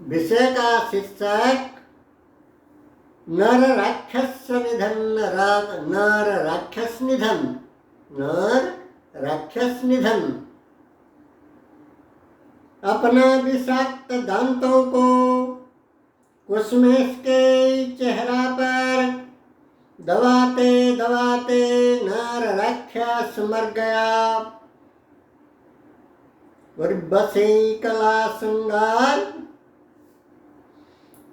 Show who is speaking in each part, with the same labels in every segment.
Speaker 1: विषय का शीर्षक नर राक्षस निधन। नर राक्षस निधन। नर राक्षस निधन। अपना विषाक्त दांतों को कुसुमेश के चेहरा पर दबाते दबाते नर राक्षस मर गया। उर्वशी कला श्रृंगार।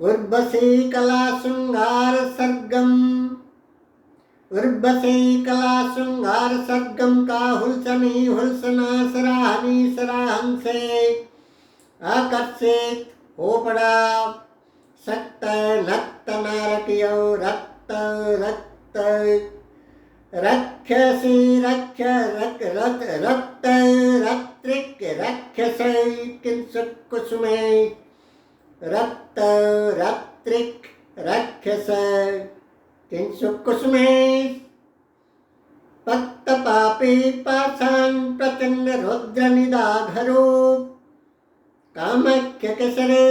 Speaker 1: उर्वशी कला श्रृंगार सर्गम। उर्वशी कला श्रृंगार सर्गम का हुलसनी हुलसना सराहनी सराहन से आकर्षित हो पड़ा। सक्त नक्त नारकियो रक्त रक्त रक्षसी रक्ष रक रत रक्त रत्रिक रक्षसै किंसुक कुसुमे रक्त रत्रिक रक्षस किंसुक कुसुमे पक्त पापी पाषाण प्रचंड रुद्र निदाघरो कामख्य केसरे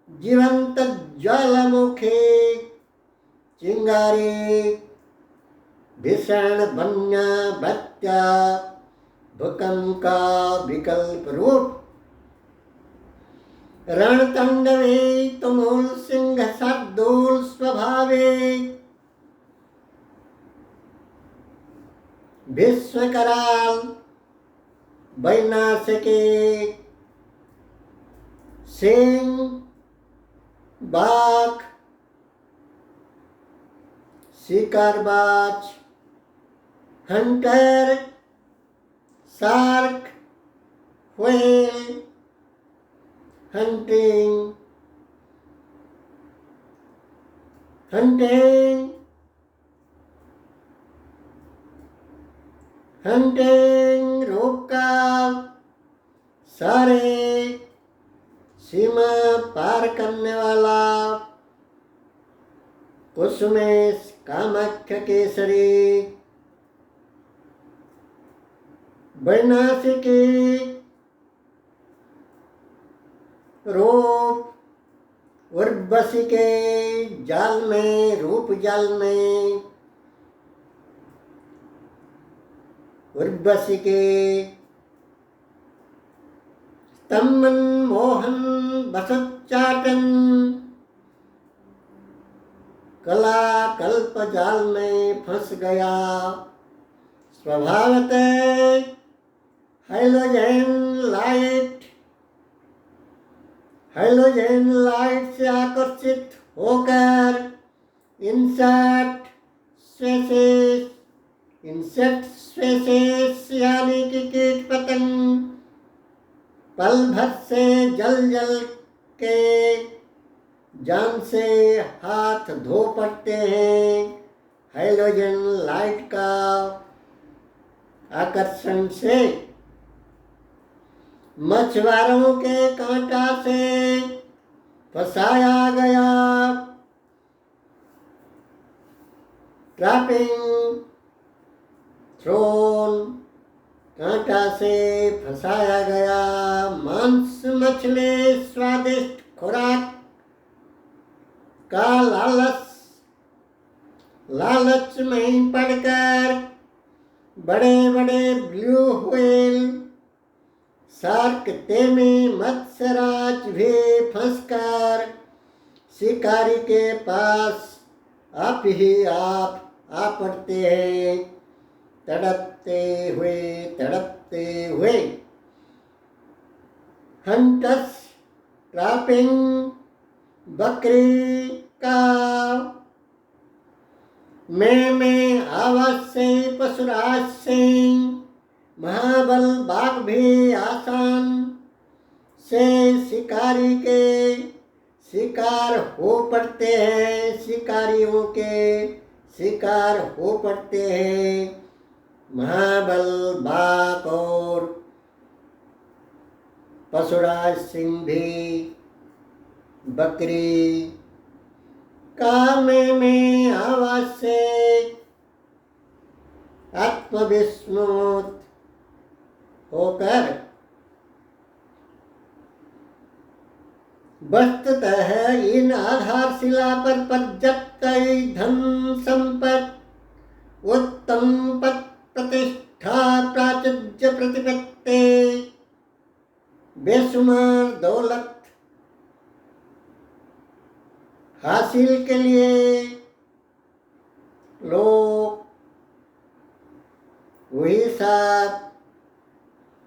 Speaker 1: जीवंत ज्वालामुखे चिंगारी भीषण बन्या भत्या भूकंप का विकल्प रूप रणतंडवे तुमुल सिंह शार्दूल स्वभावे विश्वकराल वैनाशिके सिंह बाघ शिकारबाज hunter shark whale hunting hunting hunting रोका सारे सीमा पार करने वाला कुसुमेश कामाख्य केसरी वैनाशिकी रूप उर्वशी के जाल में रूप जाल में उर्वशी के स्तंभन मोहन बसच्चाटन कला कल्प जाल में फंस गया। स्वभावतः हेलोजन लाइट से आकर्षित होकर इंसेक्ट स्पेसीज यानी कि कीट पतंग पल भर से जल के जान से हाथ धो पड़ते हैं। हेलोजन लाइट का आकर्षण से मछुआरों के कांटा से फंसाया गया। ट्रैपिंग थ्रोन कांटा से फंसाया गया। मांस मछली स्वादिष्ट खुराक का लालच में पड़कर बड़े बड़े ब्लू व्हेल शार्क तेमी मत्स्यराज भी फंसकर शिकारी के पास आप ही आप आ पड़ते हैं। तड़पते हुए हंटर्स ट्रैपिंग बकरी का में आवाज से पशुराज सिंह महाबल बाघ भी आसान से शिकारी के शिकार हो पड़ते हैं। शिकारियों के शिकार हो पड़ते हैं। महाबल बाघ और पशुराज सिंह भी बकरी का में आवाज से आत्मविस्मृत होकर वस्तुतः इन आधारशिला पर पर्याप्त धन संपत्ति उत्तम पद प्रतिष्ठा प्राचुर्य प्रतिपत्ति बेशुमार दौलत हासिल के लिए लोग वही सब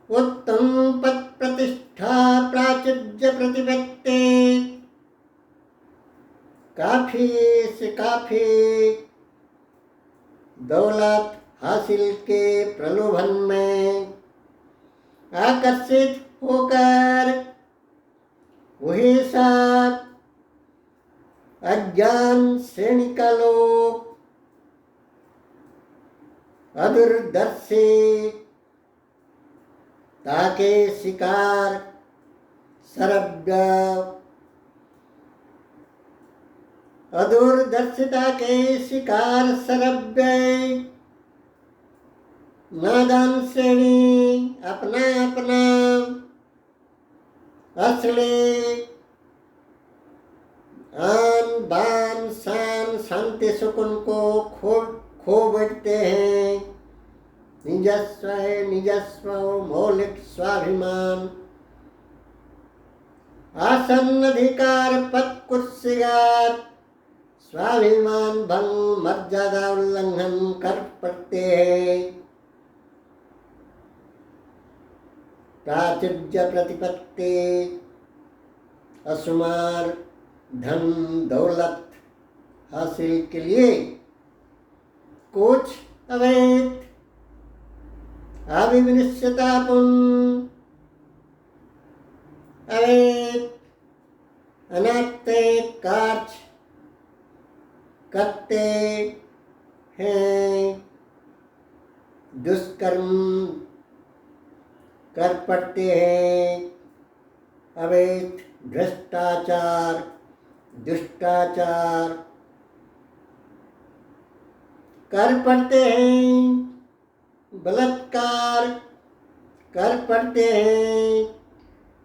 Speaker 1: उत्तम पद प्रतिष्ठा प्राचुर्य प्रतिपत्ति काफी से काफी दौलत हासिल के प्रलोभन में आकर्षित होकर वही सब अज्ञान श्रेणी का लोग अदूरदर्शी ताके शिकार सरब्य अदूरदर्शिता के शिकार सरब्य नादान श्रेणी अपना अपना असली आन बान शान शांति सुकून को खो बैठते हैं। निजस्व मौलिक स्वाभिमान आसन अधिकार पद कुर्सियात स्वाभिमान भंग मर्यादा उल्लंघन कर पड़ते हैं। प्राचुर्य प्रतिपत्ति असुमार धन दौलत हासिल के लिए कुछ अवैध अविनिश्चिततापूर्ण अवैध अनैतिक कार्य करते हैं। दुष्कर्म कर पड़ते हैं। अवैध भ्रष्टाचार दुष्टाचार कर पड़ते हैं। बलात्कार कर पड़ते हैं।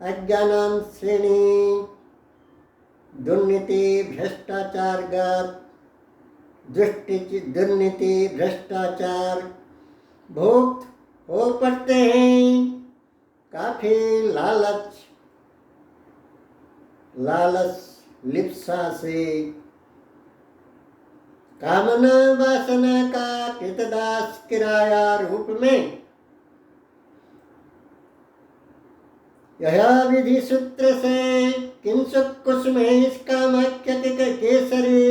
Speaker 1: अज्ञान श्रेणी दुर्नीति भ्रष्टाचारगत दुर्नीति भ्रष्टाचार भुक्त हो पड़ते हैं। काफी लालच लिप्सा से कामना वासना का कृतदास किराया रूप में यह विधि सूत्र से किंसुक कुसुमेश कामाख्य केसरी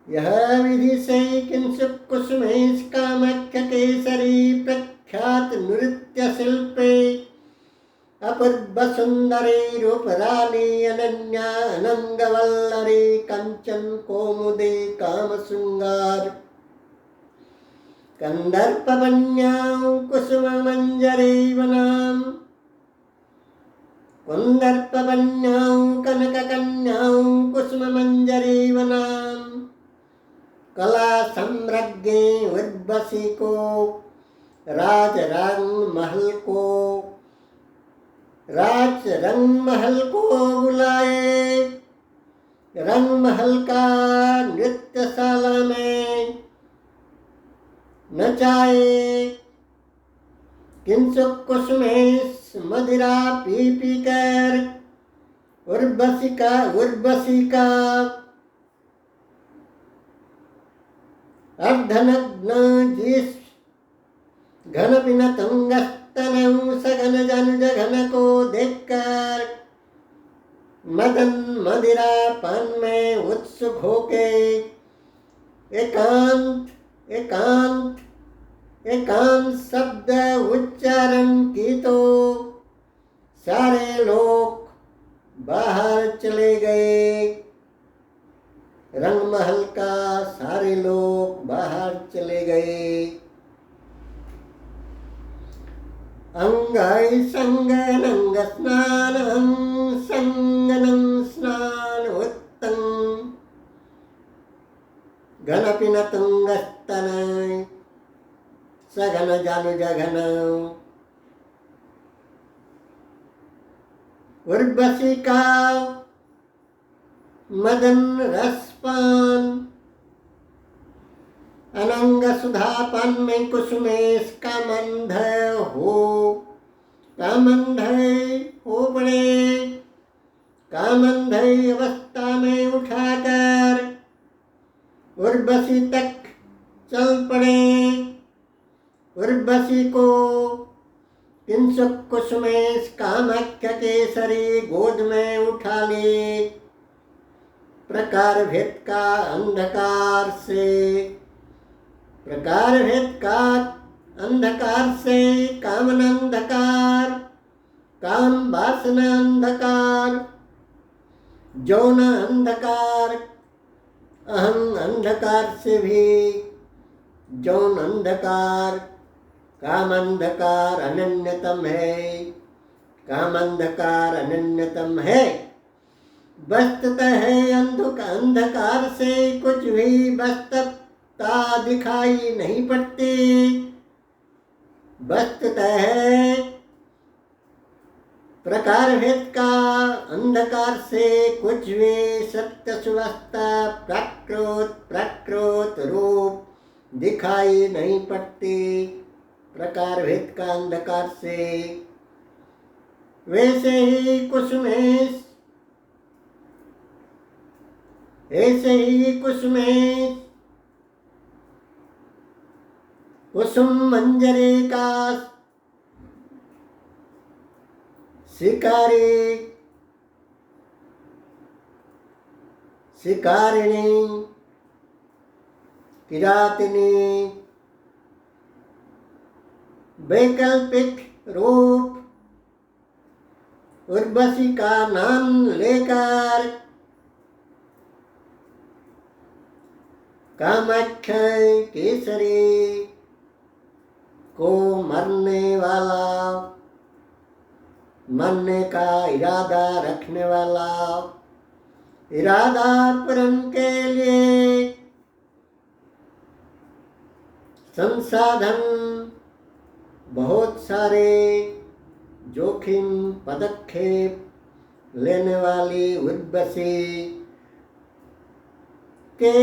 Speaker 1: यह विधि से किंसुक कुसुमेश कामाख्य केसरी प्रख्यात नृत्य शिल्पी अपूर्व सुंदरी रूप रानी अनन्या अनंग वल्लरी कंचन कोमुदी काम श्रृंगार कंदर्प बन्यां कुसुम मंजरी वनाम कुंदर्प बन्यां कनक कन्यां कुसुम मंजरी वनाम कला सम्राज्ञी उर्वशी को राज रंग महल को बुलाए। रंग महल का नृत्यशाला में नचाए। किंसुक कुसुमेश मदिरा पी कर उर्वशी का अर्धनग्न जिस घन बिन तुंगस्तनौ सघन जन जघन को देखकर मदन मदिरा पान में उत्सुक होके एकांत शब्द उच्चारण की तो सारे लोग बाहर चले गए। रंगमहल का सारे लोग बाहर चले गए। अंगाई संगनंग स्नानं संगनं स्नान उत्तम घनपिन तुंगस्तनय सघन जानु जघन उर्वशी का मदन रसपान, अनंग सुधापान में कुसुमेश का मंध हो पड़े, कामंध अवस्था में उठाकर उर्वशी तक चल पड़े। उर्वशी को किंसुक कुसुमेश कामाख्य केसरी गोद में उठा ले। प्रकार भेद का अंधकार से कामना अंधकार, काम वासना अंधकार, जौन अंधकार, अहं अंधकार से भी जौन अंधकार काम अंधकार अनन्यतम है। काम अंधकार अनन्यतम है। वस्तुतः है अंधकार से कुछ भी वस्तुता दिखाई नहीं पड़ती। वस्तुतः प्रकार भेद का अंधकार से कुछ भी सत्य सुवस्था प्राकृत रूप दिखाई नहीं पड़ती। प्रकार भेद का अंधकार से वैसे ही कुसुम मंजरे का शिकारिणी किरातिनी वैकल्पिक रूप उर्वशी का नाम लेकर कामाख्या केसरी को मरने का इरादा रखने वाला, इरादा पूर्ण के लिए संसाधन बहुत सारे जोखिम पदक्षेप लेने वाली उर्वशी के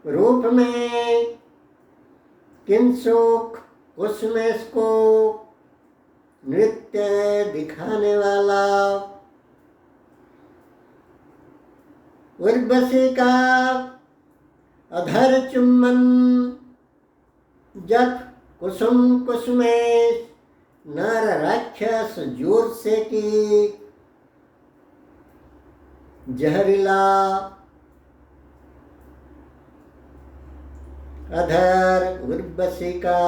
Speaker 1: रूप में किंसुक कुसुमेश को नृत्य दिखाने वाला, उर्वशी का अधर चुम्बन जब कुसुमेश नर राक्षस जोर से की जहरीला अधर उर्वशी का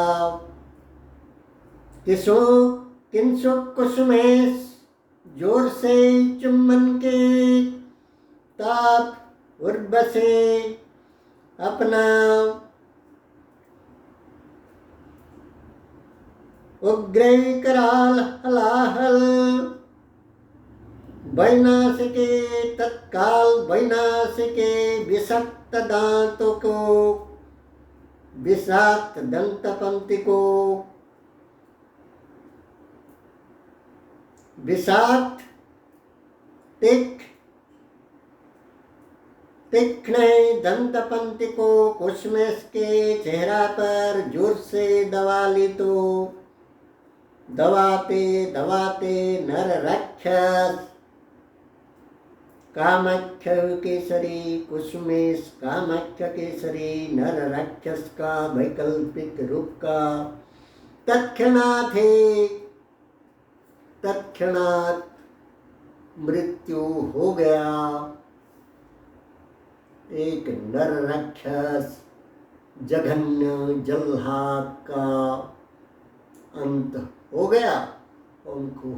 Speaker 1: किंसुक कुसुमेश जोर से चुम्बन के ताप उर्वशी अपना उग्र कराल हलाहल तत्काल वैनाशिके विषक्त दांतों को विषाक्त दंतपंक्ति को विषाक्त तीक्ष्ण दंतपंक्ति को कुसुमेश के चेहरा पर जोर से दबा ली तो दबाते नर राक्षस कामाख्य केसरी कुसुमेश कामाख्य केसरी नर राक्षस का वैकल्पिक रूप का तत्क्षणात मृत्यु हो गया। एक नर राक्षस जघन्य जल्लाद का अंत हो गया। उनको